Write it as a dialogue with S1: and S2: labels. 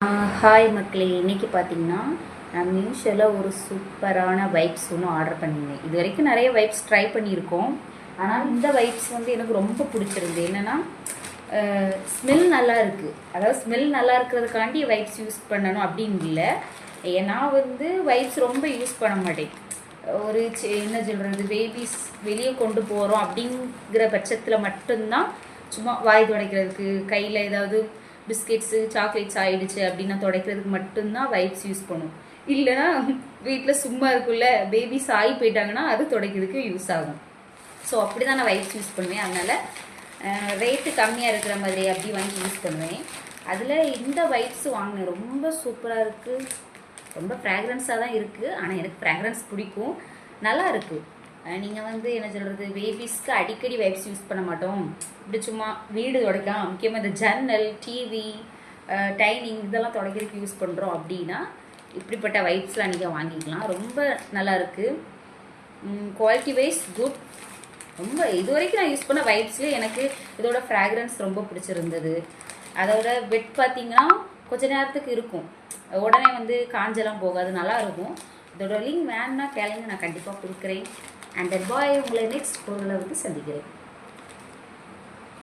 S1: Hi மக்களே, இன்றைக்கி பார்த்தீங்கன்னா நான் மீஷோவில் ஒரு சூப்பரான வைப்ஸ் ஒன்று ஆர்டர் பண்ணியிருந்தேன். இது வரைக்கும் நிறைய வைப்ஸ் ட்ரை பண்ணியிருக்கோம். ஆனால் இந்த வைப்ஸ் வந்து எனக்கு ரொம்ப பிடிச்சிருந்து. என்னென்னா ஸ்மெல் நல்லா இருக்குது. அதாவது ஸ்மெல் நல்லா இருக்கிறதுக்காண்டி வைப்ஸ் யூஸ் பண்ணணும் அப்படின்னு இல்லை. நான் வந்து வைப்ஸ் ரொம்ப யூஸ் பண்ண மாட்டேன். ஒரு என்ன சொல்கிறது, பேபிஸ் வெளியே கொண்டு போகிறோம் அப்படிங்கிற பட்சத்தில் மட்டும்தான் சும்மா வாய் துடைக்கிறதுக்கு, கையில் ஏதாவது பிஸ்கெட்ஸு சாக்லேட்ஸ் ஆகிடுச்சு அப்படின்னா துடைக்கிறதுக்கு மட்டும்தான் வைப்ஸ் யூஸ் பண்ணும். இல்லைன்னா வீட்டில் சும்மா இருக்குள்ள பேபிஸ் ஆகி போயிட்டாங்கன்னா அது துடைக்கிறதுக்கு யூஸ் ஆகும். ஸோ அப்படி தான் நான் வைப்ஸ் யூஸ் பண்ணுவேன். அதனால் ரேட்டு கம்மியாக இருக்கிற மாதிரி அப்படி வாங்கி யூஸ் பண்ணுவேன். அதில் இந்த வைப்ஸ் வாங்கினேன். ரொம்ப சூப்பராக இருக்குது. ரொம்ப ஃப்ராக்ரன்ஸாக தான் இருக்குது. ஆனால் எனக்கு ஃப்ராக்ரன்ஸ் பிடிக்கும், நல்லா இருக்குது. நீங்கள் வந்து என்ன சொல்கிறது, பேபிஸ்க்கு அடிக்கடி வைப்ஸ் யூஸ் பண்ண மாட்டோம். இப்படி சும்மா வீடு துடைக்கலாம், முக்கியமாக இந்த ஜன்னல், டிவி, டைனிங் இதெல்லாம் துடைக்கிறதுக்கு யூஸ் பண்ணுறோம் அப்படின்னா இப்படிப்பட்ட வைப்ஸ்லாம் நீங்கள் வாங்கிக்கலாம். ரொம்ப நல்லா இருக்குது. Quality wise good. ரொம்ப இது வரைக்கும் நான் யூஸ் பண்ண வைப்ஸ்லேயே எனக்கு இதோட ஃப்ராக்ரன்ஸ் ரொம்ப பிடிச்சிருந்தது. அதோட வெட் பார்த்திங்கன்னா கொஞ்சம் நேரத்துக்கு இருக்கும், உடனே வந்து காஞ்செல்லாம் போகாது, நல்லா இருக்கும். இதோட லிங்க் வேணுன்னா கேளுங்க, நான் கண்டிப்பாக கொடுக்குறேன். அண்ட் பாய், உங்களை நெக்ஸ்ட் பொருளை வந்து சந்திக்கிறேன்.